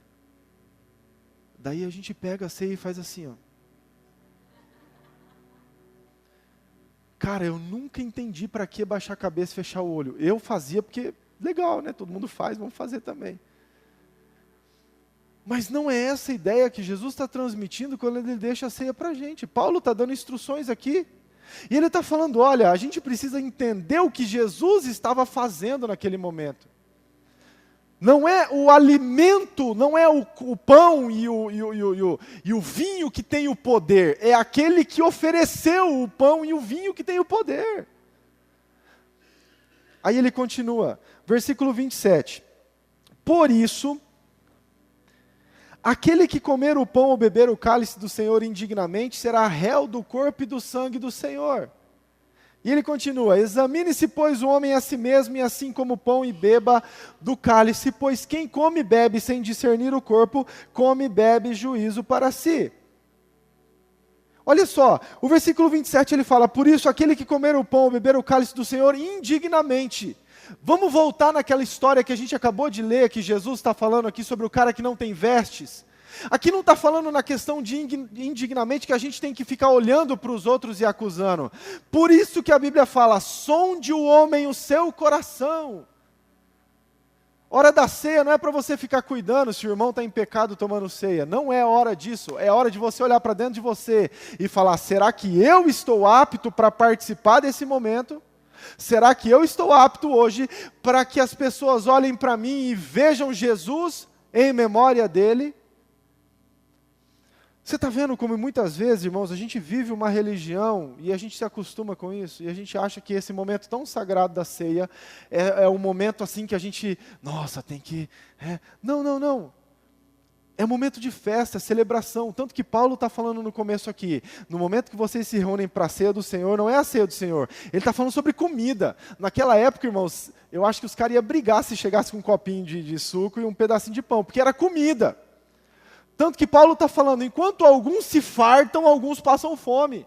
Daí a gente pega a ceia e faz assim, ó. Cara, eu nunca entendi para que baixar a cabeça e fechar o olho. Eu fazia porque, legal, né? Todo mundo faz, vamos fazer também. Mas não é essa a ideia que Jesus está transmitindo quando ele deixa a ceia para a gente. Paulo está dando instruções aqui. E ele está falando, olha, a gente precisa entender o que Jesus estava fazendo naquele momento. Não é o alimento, não é o pão e o vinho que tem o poder, é aquele que ofereceu o pão e o vinho que tem o poder. Aí ele continua, versículo 27. Por isso, aquele que comer o pão ou beber o cálice do Senhor indignamente será réu do corpo e do sangue do Senhor. E ele continua, examine-se, pois, o homem a si mesmo, e assim como o pão e beba do cálice, pois quem come e bebe sem discernir o corpo, come e bebe juízo para si. Olha só, o versículo 27 ele fala, por isso aquele que comer o pão ou beber o cálice do Senhor indignamente. Vamos voltar naquela história que a gente acabou de ler, que Jesus está falando aqui sobre o cara que não tem vestes. Aqui não está falando na questão de indignamente que a gente tem que ficar olhando para os outros e acusando. Por isso que a Bíblia fala, sonde o homem o seu coração. Hora da ceia não é para você ficar cuidando se o irmão está em pecado tomando ceia. Não é hora disso. É hora de você olhar para dentro de você e falar, será que eu estou apto para participar desse momento? Será que eu estou apto hoje para que as pessoas olhem para mim e vejam Jesus em memória dele? Você está vendo como muitas vezes, irmãos, a gente vive uma religião e a gente se acostuma com isso, e a gente acha que esse momento tão sagrado da ceia é um momento assim que a gente, nossa, tem que... Não. É um momento de festa, celebração, tanto que Paulo está falando no começo aqui, no momento que vocês se reúnem para a ceia do Senhor, não é a ceia do Senhor, ele está falando sobre comida. Naquela época, irmãos, eu acho que os caras iam brigar se chegasse com um copinho de suco e um pedacinho de pão, porque era comida. Tanto que Paulo está falando, enquanto alguns se fartam, alguns passam fome.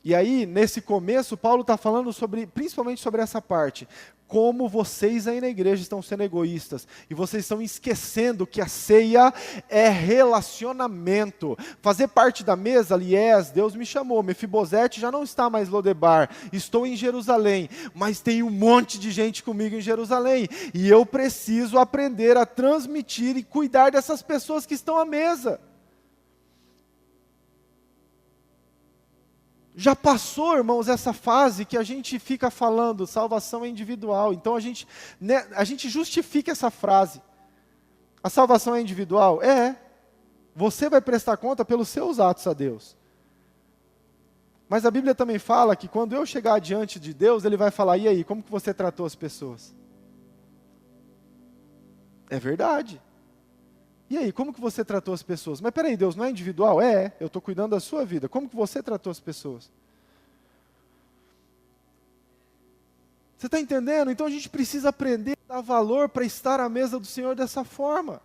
E aí, nesse começo, Paulo está falando principalmente sobre essa parte. Como vocês aí na igreja estão sendo egoístas. E vocês estão esquecendo que a ceia é relacionamento. Fazer parte da mesa, aliás, Deus me chamou. Mefibosete já não está mais Lodebar. Estou em Jerusalém. Mas tem um monte de gente comigo em Jerusalém. E eu preciso aprender a transmitir e cuidar dessas pessoas que estão à mesa. Já passou, irmãos, essa fase que a gente fica falando, salvação é individual. Então a gente justifica essa frase. A salvação é individual? É. Você vai prestar conta pelos seus atos a Deus. Mas a Bíblia também fala que quando eu chegar diante de Deus, Ele vai falar, e aí, como que você tratou as pessoas? É verdade. E aí, como que você tratou as pessoas? Mas peraí, Deus, não é individual? É, eu estou cuidando da sua vida. Como que você tratou as pessoas? Você está entendendo? Então a gente precisa aprender a dar valor para estar à mesa do Senhor dessa forma.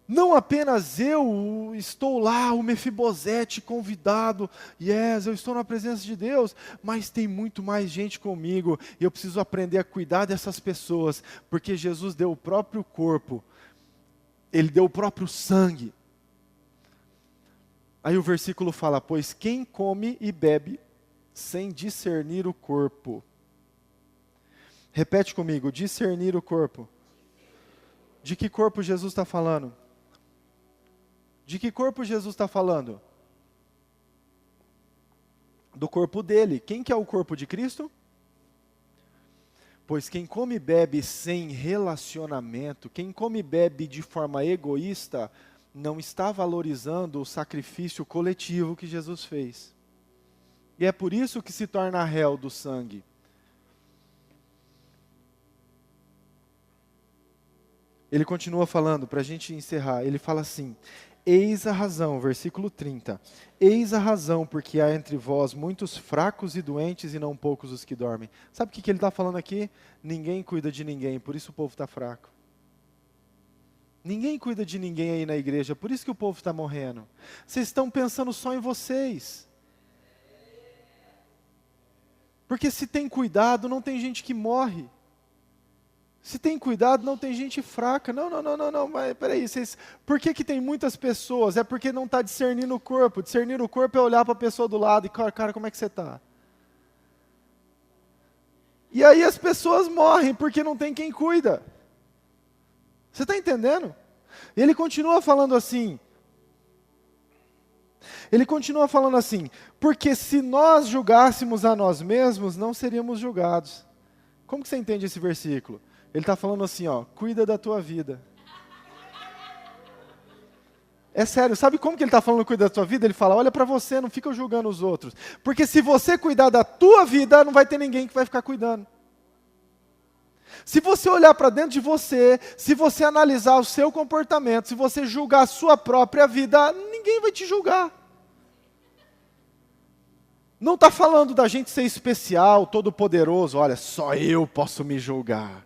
Não apenas eu estou lá, o Mefibosete convidado, eu estou na presença de Deus, mas tem muito mais gente comigo, e eu preciso aprender a cuidar dessas pessoas, porque Jesus deu o próprio corpo, Ele deu o próprio sangue. Aí o versículo fala, pois quem come e bebe sem discernir o corpo. Repete comigo, discernir o corpo. De que corpo Jesus está falando? De que corpo Jesus está falando? Do corpo dele. Quem que é o corpo de Cristo? Pois quem come e bebe sem relacionamento, quem come e bebe de forma egoísta, não está valorizando o sacrifício coletivo que Jesus fez. E é por isso que se torna réu do sangue. Ele continua falando, para a gente encerrar, ele fala assim, eis a razão, versículo 30, eis a razão porque há entre vós muitos fracos e doentes e não poucos os que dormem. Sabe o que ele está falando aqui? Ninguém cuida de ninguém, por isso o povo está fraco. Ninguém cuida de ninguém aí na igreja, por isso que o povo está morrendo. Vocês estão pensando só em vocês. Porque se tem cuidado, não tem gente que morre. Se tem cuidado, não tem gente fraca. Não, mas peraí, por que tem muitas pessoas? É porque não está discernindo o corpo. Discernir o corpo é olhar para a pessoa do lado e, cara, como é que você está? E aí as pessoas morrem porque não tem quem cuida. Você está entendendo? E ele continua falando assim, porque se nós julgássemos a nós mesmos, não seríamos julgados. Como que você entende esse versículo? Ele está falando assim, cuida da tua vida. É sério, sabe como que ele está falando cuida da tua vida? Ele fala, olha para você, não fica julgando os outros. Porque se você cuidar da tua vida, não vai ter ninguém que vai ficar cuidando. Se você olhar para dentro de você, se você analisar o seu comportamento, se você julgar a sua própria vida, ninguém vai te julgar. Não está falando da gente ser especial, todo poderoso, olha, só eu posso me julgar.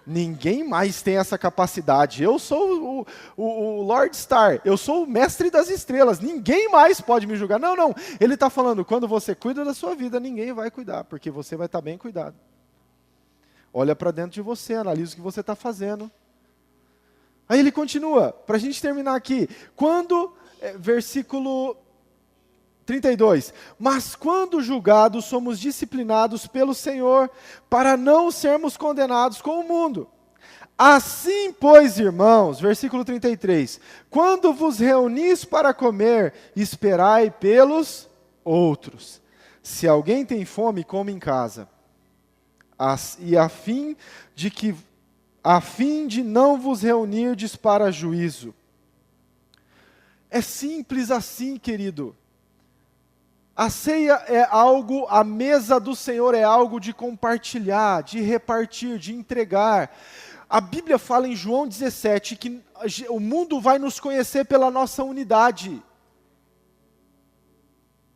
Ninguém mais tem essa capacidade. Eu sou o Lord Star, eu sou o mestre das estrelas, ninguém mais pode me julgar. Não, ele está falando, quando você cuida da sua vida, ninguém vai cuidar, porque você vai estar bem cuidado. Olha para dentro de você, analisa o que você está fazendo. Aí ele continua, para a gente terminar aqui, versículo 32, mas quando julgados, somos disciplinados pelo Senhor, para não sermos condenados com o mundo. Assim, pois, irmãos, versículo 33, quando vos reunis para comer, esperai pelos outros. Se alguém tem fome, come em casa. E a fim de não vos reunirdes para juízo. É simples assim, querido. A ceia é algo, a mesa do Senhor é algo de compartilhar, de repartir, de entregar. A Bíblia fala em João 17 que o mundo vai nos conhecer pela nossa unidade.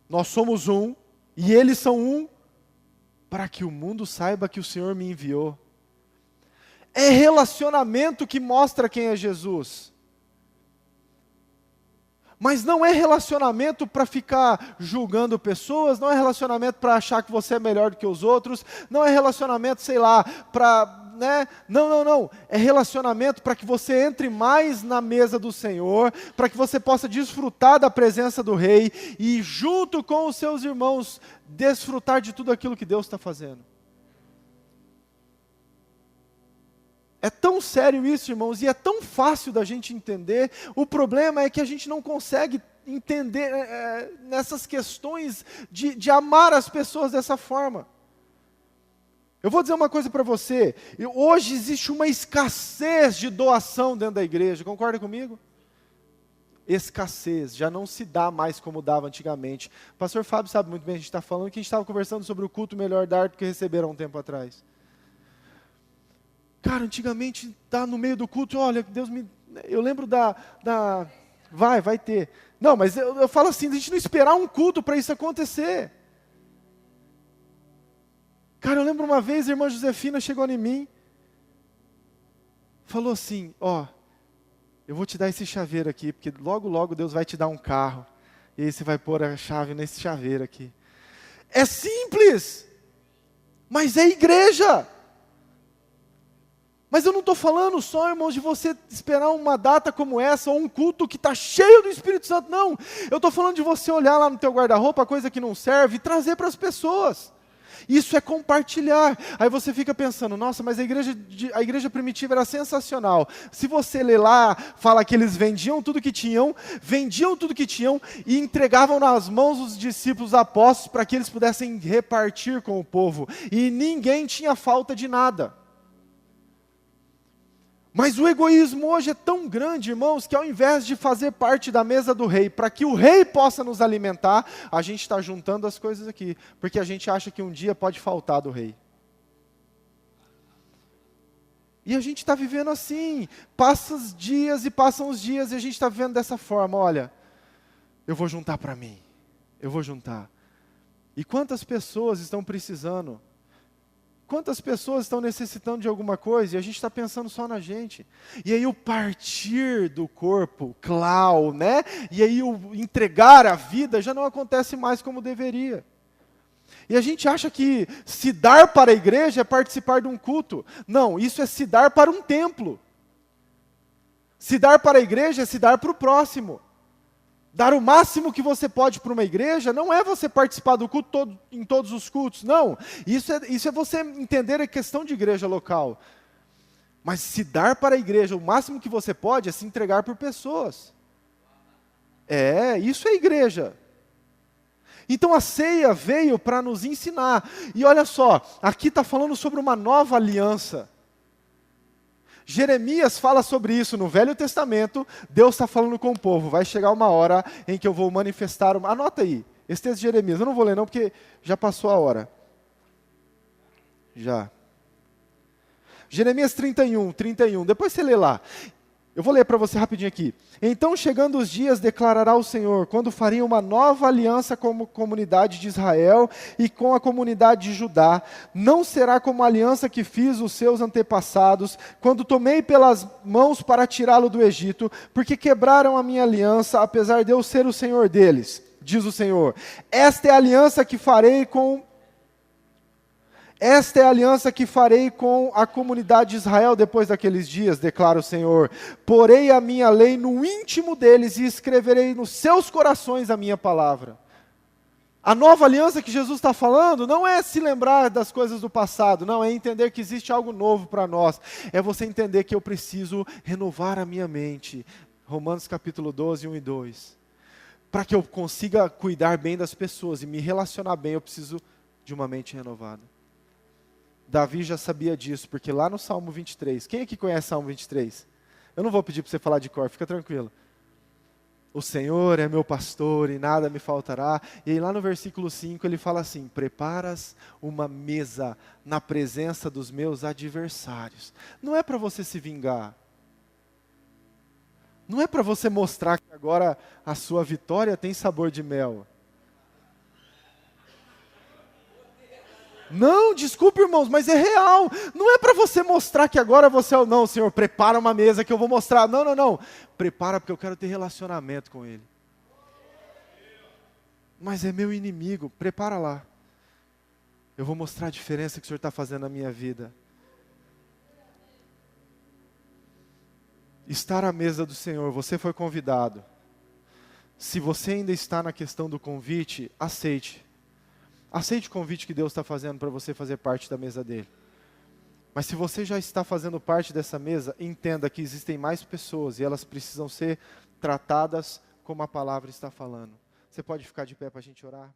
Nós somos um e eles são um, para que o mundo saiba que o Senhor me enviou. É relacionamento que mostra quem é Jesus. Mas não é relacionamento para ficar julgando pessoas, não é relacionamento para achar que você é melhor do que os outros, não é relacionamento, para, Não. É relacionamento para que você entre mais na mesa do Senhor, para que você possa desfrutar da presença do Rei e junto com os seus irmãos, desfrutar de tudo aquilo que Deus está fazendo. É tão sério isso, irmãos, e é tão fácil da gente entender. O problema é que a gente não consegue entender nessas questões de amar as pessoas dessa forma. Eu vou dizer uma coisa para você. Hoje existe uma escassez de doação dentro da igreja, concorda comigo? Escassez, já não se dá mais como dava antigamente. O pastor Fábio sabe muito bem, a gente está falando que a gente estava conversando sobre o culto melhor dar do que receber há um tempo atrás. Cara, antigamente, tá no meio do culto, olha, eu lembro vai ter. Não, mas eu falo assim, a gente não esperar um culto para isso acontecer. Cara, eu lembro uma vez, a irmã Josefina chegou em mim, falou assim, eu vou te dar esse chaveiro aqui, porque logo, logo Deus vai te dar um carro, e aí você vai pôr a chave nesse chaveiro aqui. É simples, mas é igreja. Mas eu não estou falando só, irmãos, de você esperar uma data como essa, ou um culto que está cheio do Espírito Santo, não. Eu estou falando de você olhar lá no teu guarda-roupa, a coisa que não serve, e trazer para as pessoas. Isso é compartilhar. Aí você fica pensando, nossa, mas a igreja primitiva era sensacional. Se você ler lá, fala que eles vendiam tudo que tinham e entregavam nas mãos dos discípulos apóstolos para que eles pudessem repartir com o povo. E ninguém tinha falta de nada. Mas o egoísmo hoje é tão grande, irmãos, que ao invés de fazer parte da mesa do rei, para que o rei possa nos alimentar, a gente está juntando as coisas aqui, porque a gente acha que um dia pode faltar do rei. E a gente está vivendo assim, passam os dias e a gente está vivendo dessa forma, olha, eu vou juntar para mim, eu vou juntar. E quantas pessoas estão precisando? Quantas pessoas estão necessitando de alguma coisa e a gente está pensando só na gente? E aí o partir do corpo, clau, né? E aí o entregar a vida já não acontece mais como deveria. E a gente acha que se dar para a igreja é participar de um culto. Não, isso é se dar para um templo. Se dar para a igreja é se dar para o próximo. Dar o máximo que você pode para uma igreja não é você participar do culto em todos os cultos, não. Isso é você entender a questão de igreja local. Mas se dar para a igreja o máximo que você pode é se entregar por pessoas. Isso é igreja. Então a ceia veio para nos ensinar. E olha só, aqui está falando sobre uma nova aliança. Jeremias fala sobre isso no Velho Testamento, Deus está falando com o povo, vai chegar uma hora em que eu vou manifestar, anota aí, esse texto de Jeremias, eu não vou ler não, porque já passou a hora. Já. Jeremias 31, depois você lê lá. Eu vou ler para você rapidinho aqui. Então, chegando os dias, declarará o Senhor, quando faria uma nova aliança com a comunidade de Israel e com a comunidade de Judá, não será como a aliança que fiz os seus antepassados, quando tomei pelas mãos para tirá-lo do Egito, porque quebraram a minha aliança, apesar de eu ser o Senhor deles, diz o Senhor. Esta é a aliança que farei com a comunidade de Israel depois daqueles dias, declara o Senhor. Porei a minha lei no íntimo deles e escreverei nos seus corações a minha palavra. A nova aliança que Jesus está falando não é se lembrar das coisas do passado, não, é entender que existe algo novo para nós. É você entender que eu preciso renovar a minha mente. Romanos capítulo 12, 1 e 2. Para que eu consiga cuidar bem das pessoas e me relacionar bem, eu preciso de uma mente renovada. Davi já sabia disso, porque lá no Salmo 23, quem aqui conhece Salmo 23? Eu não vou pedir para você falar de cor, fica tranquilo. O Senhor é meu pastor e nada me faltará. E aí lá no versículo 5 ele fala assim, preparas uma mesa na presença dos meus adversários. Não é para você se vingar. Não é para você mostrar que agora a sua vitória tem sabor de mel. Não, desculpe irmãos, mas é real. Não é para você mostrar que agora você é o não, Senhor, prepara uma mesa que eu vou mostrar. Não. Prepara porque eu quero ter relacionamento com Ele. Mas é meu inimigo, prepara lá. Eu vou mostrar a diferença que o Senhor está fazendo na minha vida. Estar à mesa do Senhor, você foi convidado. Se você ainda está na questão do convite, aceite. Aceite o convite que Deus está fazendo para você fazer parte da mesa dele. Mas se você já está fazendo parte dessa mesa, entenda que existem mais pessoas e elas precisam ser tratadas como a palavra está falando. Você pode ficar de pé para a gente orar?